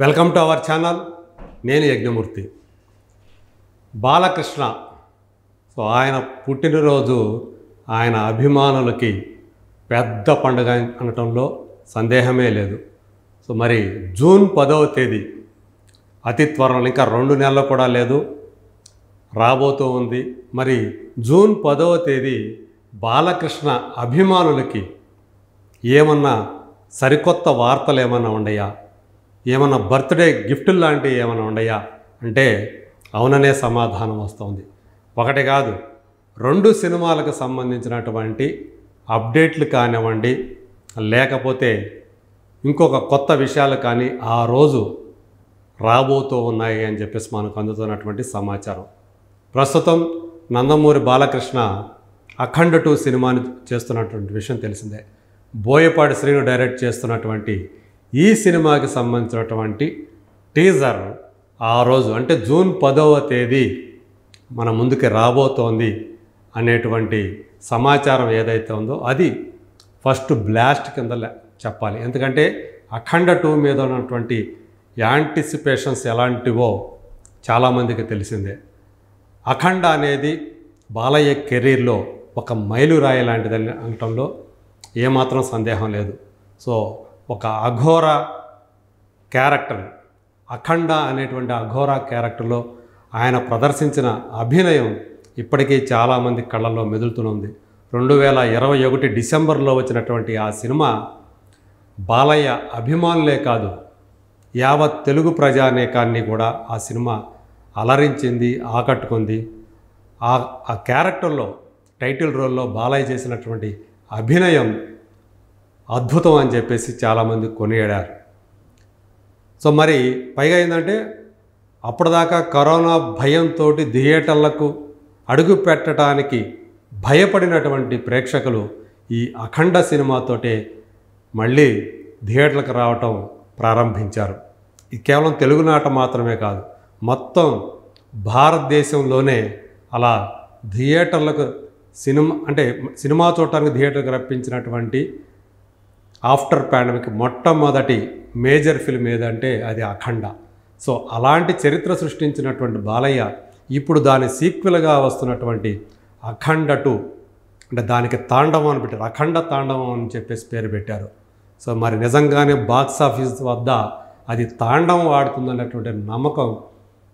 Welcome to our channel. నేను యజ్ఞమూర్తి. బాలకృష్ణ ఆయన పుట్టినరోజు ఆయన అభిమానులకి పెద్ద పండుగ అనటంలో సందేహమే లేదు. మరి జూన్ 10వ తేదీ అతి త్వరలో, ఇంకా 2 నెలలు కూడా లేదు, రాబోతూ ఉంది. మరి జూన్ 10వ తేదీ బాలకృష్ణ అభిమానులకి ఏమన్నా సరికొత్త వార్తలు ఏమన్నా ఉన్నాయా, ఏమన్నా బర్త్డే గిఫ్టులు లాంటివి ఏమైనా ఉన్నాయా అంటే అవుననే సమాధానం వస్తుంది. ఒకటి కాదు, 2 సినిమాలకు సంబంధించినటువంటి అప్డేట్లు కానివ్వండి, లేకపోతే ఇంకొక కొత్త విషయాలు కానీ ఆ రోజు రాబోతూ ఉన్నాయి అని చెప్పేసి మనకు అందుతున్నటువంటి సమాచారం. ప్రస్తుతం నందమూరి బాలకృష్ణ అఖండ 2 సినిమాని చేస్తున్నటువంటి విషయం తెలిసిందే. బోయపాటి శ్రీను డైరెక్ట్ చేస్తున్నటువంటి ఈ సినిమాకి సంబంధించినటువంటి టీజర్ ఆ రోజు అంటే జూన్ 10వ తేదీ మన ముందుకి రాబోతోంది అనేటువంటి సమాచారం ఏదైతే ఉందో అది ఫస్ట్ బ్లాస్ట్ కింద చెప్పాలి. ఎందుకంటే అఖండ 2 మీద ఉన్నటువంటి యాంటిసిపేషన్స్ ఎలాంటివో చాలామందికి తెలిసిందే. అఖండ అనేది బాలయ్య కెరీర్లో ఒక మైలురాయి లాంటిదని అనటంలో ఏమాత్రం సందేహం లేదు. ఒక అఘోర క్యారెక్టర్, అఖండ అనేటువంటి అఘోర క్యారెక్టర్లో ఆయన ప్రదర్శించిన అభినయం ఇప్పటికీ చాలామంది కళ్ళల్లో మెదులుతుంది. 2021 డిసెంబర్లో వచ్చినటువంటి ఆ సినిమా బాలయ్య అభిమానులే కాదు, యావత్ తెలుగు ప్రజానేకాన్ని కూడా ఆ సినిమా అలరించింది, ఆకట్టుకుంది. ఆ క్యారెక్టర్లో టైటిల్ రోల్లో బాలయ్య చేసినటువంటి అభినయం అద్భుతం అని చెప్పేసి చాలామంది కొనియాడారు. మరి పైగా ఏంటంటే అప్పటిదాకా కరోనా భయంతో థియేటర్లకు అడుగు పెట్టడానికి భయపడినటువంటి ప్రేక్షకులు ఈ అఖండ సినిమాతోటే మళ్ళీ థియేటర్లకు రావటం ప్రారంభించారు. ఇది కేవలం తెలుగునాట మాత్రమే కాదు, మొత్తం భారతదేశంలోనే అలా థియేటర్లకు సినిమా చూడటానికి థియేటర్కి రప్పించినటువంటి ఆఫ్టర్ పాండమిక్ మొట్టమొదటి మేజర్ ఫిల్మ్ ఏదంటే అది అఖండ. అలాంటి చరిత్ర సృష్టించినటువంటి బాలయ్య ఇప్పుడు దాని సీక్వెల్గా వస్తున్నటువంటి అఖండ 2 అంటే దానికి తాండవం అని పెట్టారు, అఖండ తాండవం అని చెప్పేసి పేరు పెట్టారు. మరి నిజంగానే బాక్స్ ఆఫీస్ వద్ద అది తాండవం ఆడుతుందనేటువంటి నమ్మకం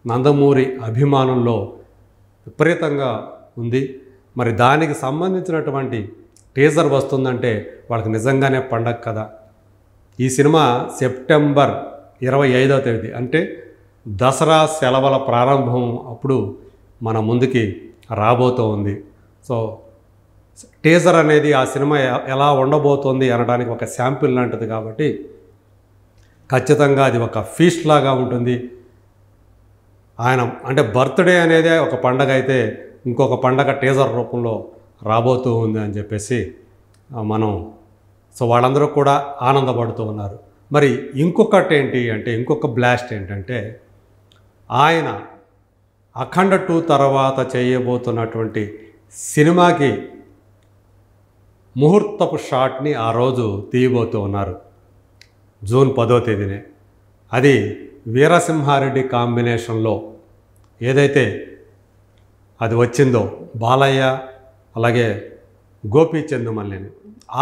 నందమూరి అభిమానుల్లో విపరీతంగా ఉంది. మరి దానికి సంబంధించినటువంటి టీజర్ వస్తుందంటే వాళ్ళకి నిజంగానే పండగ కదా. ఈ సినిమా సెప్టెంబర్ 25వ తేదీ అంటే దసరా సెలవుల ప్రారంభం అప్పుడు మన ముందుకి రాబోతూ ఉంది. టీజర్ అనేది ఆ సినిమా ఎలా ఉండబోతోంది అనడానికి ఒక శాంపిల్ లాంటిది కాబట్టి ఖచ్చితంగా అది ఒక ఫీస్ట్ లాగా ఉంటుంది. ఆయన అంటే బర్త్డే అనేది ఒక పండగ అయితే ఇంకొక పండగ టీజర్ రూపంలో రాబోతూ ఉంది అని చెప్పేసి మనం వాళ్ళందరూ కూడా ఆనందపడుతూ ఉన్నారు. మరి ఇంకొకటి ఏంటి అంటే ఇంకొక బ్లాస్ట్ ఏంటంటే ఆయన అఖండ 2 తర్వాత చేయబోతున్నటువంటి సినిమాకి ముహూర్తపు షాట్ని ఆ రోజు తీయబోతూ ఉన్నారు జూన్ 10వ తేదీనే. అది వీరసింహారెడ్డి కాంబినేషన్లో ఏదైతే అది వచ్చిందో బాలయ్య అలాగే గోపీచంద్ మల్లేని,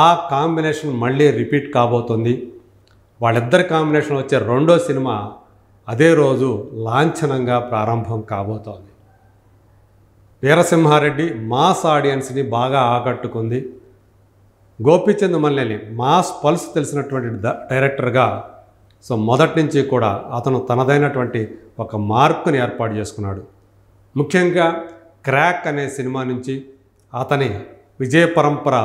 ఆ కాంబినేషన్ మళ్ళీ రిపీట్ కాబోతుంది. వాళ్ళిద్దరి కాంబినేషన్ వచ్చే 2వ సినిమా అదే రోజు లాంఛనంగా ప్రారంభం కాబోతోంది. వీరసింహారెడ్డి మాస్ ఆడియన్స్ని బాగా ఆకట్టుకుంది. గోపీచంద్ మల్లేని మాస్ పల్స్ తెలిసినటువంటి డైరెక్టర్గా మొదటి నుంచి కూడా అతను తనదైనటువంటి ఒక మార్కుని ఏర్పాటు చేసుకున్నాడు. ముఖ్యంగా క్రాక్ అనే సినిమా నుంచి అతని విజయ పరంపర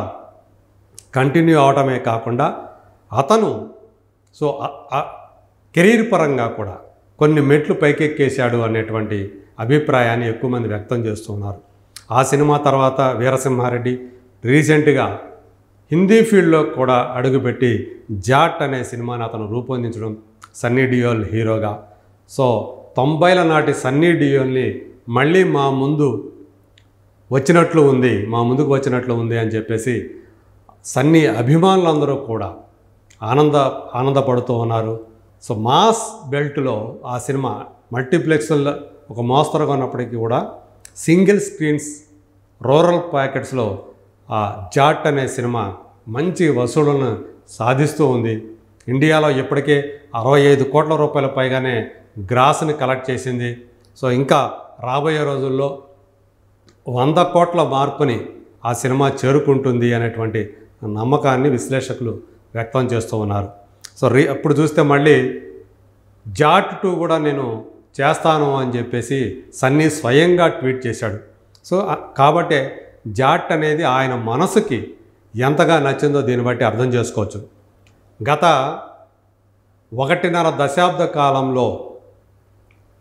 కంటిన్యూ అవడమే కాకుండా అతను కెరీర్ పరంగా కూడా కొన్ని మెట్లు పైకెక్కేశాడు అనేటువంటి అభిప్రాయాన్ని ఎక్కువ మంది వ్యక్తం చేస్తున్నారు. ఆ సినిమా తర్వాత వీరసింహారెడ్డి రీసెంట్గా హిందీ ఫీల్డ్లో కూడా అడుగుపెట్టి జాట్ అనే సినిమాని అతను రూపొందించడం, సన్నీ డియోల్ హీరోగా. 90ల నాటి సన్నీ డియోల్ని మళ్ళీ మా ముందుకు వచ్చినట్లు ఉంది అని చెప్పేసి సన్నీ అభిమానులందరూ కూడా ఆనందపడుతూ ఉన్నారు. సో మాస్ బెల్ట్లో ఆ సినిమా మల్టీప్లెక్స్లో ఒక మోస్తరుగా ఉన్నప్పటికీ కూడా సింగిల్ స్క్రీన్స్ రూరల్ ప్యాకెట్స్లో ఆ జాట్ అనే సినిమా మంచి వసూళ్లను సాధిస్తూ ఉంది. ఇండియాలో ఇప్పటికే 65 కోట్ల రూపాయల పైగానే గ్రాస్ని కలెక్ట్ చేసింది. సో ఇంకా రాబోయే రోజుల్లో 100 కోట్ల మార్కుని ఆ సినిమా చేరుకుంటుంది అనేటువంటి నమ్మకాన్ని విశ్లేషకులు వ్యక్తం చేస్తూ ఉన్నారు. సో అప్పుడు చూస్తే మళ్ళీ జాట్ 2 కూడా నేను చేస్తాను అని చెప్పేసి సన్నీ స్వయంగా ట్వీట్ చేశాడు. సో కాబట్టి జాట్ అనేది ఆయన మనసుకి ఎంతగా నచ్చిందో దీన్ని బట్టి అర్థం చేసుకోవచ్చు. గత 1.5 దశాబ్ద కాలంలో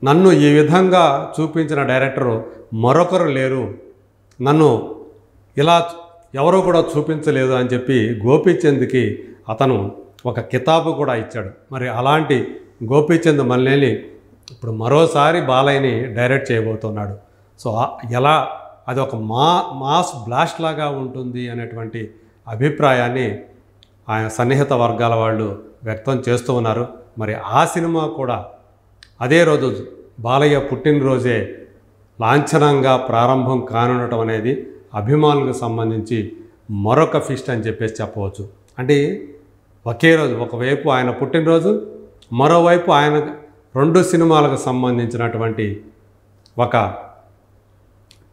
నన్ను ఈ విధంగా చూపించిన డైరెక్టరు మరొకరు లేరు, నన్ను ఇలా ఎవరూ కూడా చూపించలేదు అని చెప్పి గోపీచంద్కి అతను ఒక కితాబు కూడా ఇచ్చాడు. మరి అలాంటి గోపీచంద్ మల్లేని ఇప్పుడు మరోసారి బాలయ్యని డైరెక్ట్ చేయబోతున్నాడు. సో ఎలా అది ఒక మాస్ బ్లాస్ట్ లాగా ఉంటుంది అనేటువంటి అభిప్రాయాన్ని ఆయన సన్నిహిత వర్గాల వాళ్ళు వ్యక్తం చేస్తూ ఉన్నారు. మరి ఆ సినిమా కూడా అదే రోజు బాలయ్య పుట్టినరోజే లాంఛనంగా ప్రారంభం కానుండటం అనేది అభిమానులకు సంబంధించి మరొక ఫీస్ట్ అని చెప్పేసి చెప్పవచ్చు. అంటే ఒకే రోజు ఒకవైపు ఆయన పుట్టినరోజు, మరోవైపు ఆయన 2 సినిమాలకు సంబంధించినటువంటి ఒక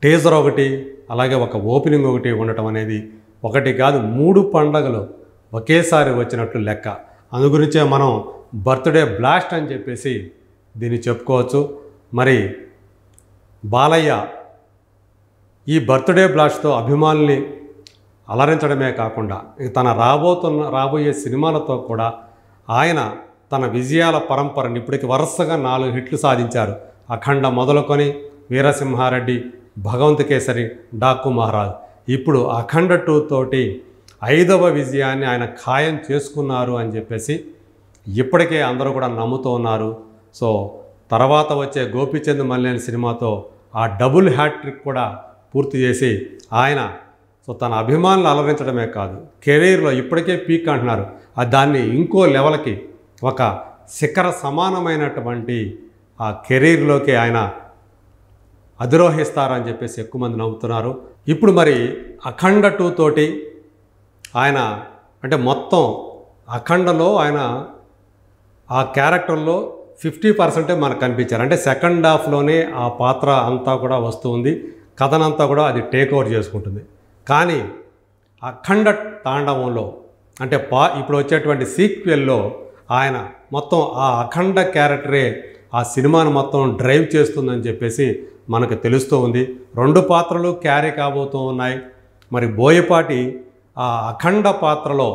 టీజర్ ఒకటి, అలాగే ఒక ఓపెనింగ్ ఒకటి ఉండటం అనేది ఒకటి కాదు 3 పండగలు ఒకేసారి వచ్చినట్లు లెక్క. అందు గురించే మనం బర్త్డే బ్లాస్ట్ అని చెప్పేసి దీన్ని చెప్పుకోవచ్చు. మరి బాలయ్య ఈ బర్త్డే బ్లాస్ట్తో అభిమానుల్ని అలరించడమే కాకుండా తన రాబోయే సినిమాలతో కూడా ఆయన తన విజయాల పరంపరని ఇప్పటికి వరుసగా 4 హిట్లు సాధించారు. అఖండ మొదలుకొని వీరసింహారెడ్డి, భగవంత్ కేసరి, డాకు మహారాజ్, ఇప్పుడు అఖండ 2 తోటి 5వ విజయాన్ని ఆయన ఖాయం చేసుకున్నారు అని చెప్పేసి ఇప్పటికే అందరూ కూడా నమ్ముతూ ఉన్నారు. సో తర్వాత వచ్చే గోపీచంద్ మల్లేని సినిమాతో ఆ డబుల్ హ్యాట్రిక్ కూడా పూర్తి చేసి ఆయన సో తన అభిమానులు అలరించడమే కాదు, కెరీర్లో ఇప్పటికే పీక్ అంటున్నారు, దాన్ని ఇంకో లెవెల్కి ఒక శిఖర సమానమైనటువంటి ఆ కెరీర్లోకి ఆయన అధిరోహిస్తారని చెప్పేసి ఎక్కువ మంది నమ్ముతున్నారు. ఇప్పుడు మరి అఖండ 2 తోటి ఆయన అంటే మొత్తం అఖండలో ఆయన ఆ క్యారెక్టర్లో 50% మనకు కనిపించారు. అంటే సెకండ్ హాఫ్లోనే ఆ పాత్ర అంతా కూడా వస్తుంది, కథనంతా కూడా అది టేక్ ఓవర్ చేసుకుంటుంది. కానీ అఖండ తాండవంలో అంటే ఇప్పుడు వచ్చేటువంటి సీక్వెల్లో ఆయన మొత్తం ఆ అఖండ క్యారెక్టరే ఆ సినిమాను మొత్తం డ్రైవ్ చేస్తుందని చెప్పేసి మనకు తెలుస్తూ ఉంది. 2 పాత్రలు క్యారీ కాబోతూ ఉన్నాయి. మరి బోయపాటి ఆ అఖండ పాత్రలో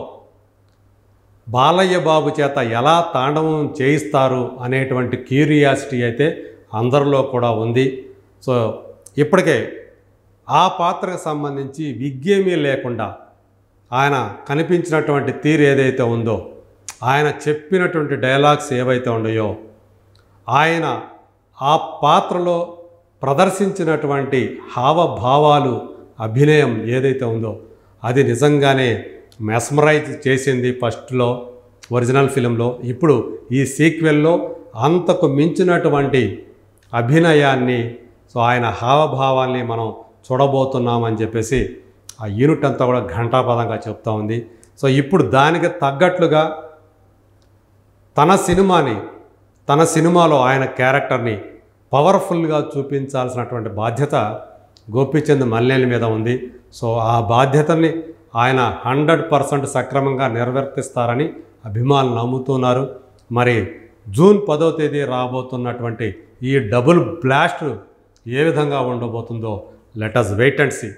బాలయ్య బాబు చేత ఎలా తాండవం చేయిస్తారు అనేటువంటి క్యూరియాసిటీ అయితే అందరిలో కూడా ఉంది. సో ఇప్పటికే ఆ పాత్రకు సంబంధించి విగ్గేమీ లేకుండా ఆయన కనిపించినటువంటి తీరు ఏదైతే ఉందో, ఆయన చెప్పినటువంటి డైలాగ్స్ ఏవైతే ఉన్నాయో, ఆయన ఆ పాత్రలో ప్రదర్శించినటువంటి హావభావాలు, అభినయం ఏదైతే ఉందో అది నిజంగానే మెస్మరైజ్ చేసింది ఫస్ట్లో ఒరిజినల్ ఫిలింలో. ఇప్పుడు ఈ సీక్వెల్లో అంతకు మించినటువంటి అభినయాన్ని, సో ఆయన హావభావాల్ని మనం చూడబోతున్నామని చెప్పేసి ఆ యూనిట్ అంతా కూడా ఘంటాపదంగా చెప్తా ఉంది. సో ఇప్పుడు దానికి తగ్గట్లుగా తన సినిమాలో ఆయన క్యారెక్టర్ని పవర్ఫుల్గా చూపించాల్సినటువంటి బాధ్యత గోపీచంద్ మల్లేని మీద ఉంది. సో ఆ బాధ్యతని ఆయన 100% సక్రమంగా నిర్వర్తిస్తారని అభిమానులు నమ్ముతున్నారు. మరి జూన్ 10వ తేదీ రాబోతున్నటువంటి ఈ డబుల్ బ్లాస్ట్ ఏ విధంగా ఉండబోతుందో let us wait and see.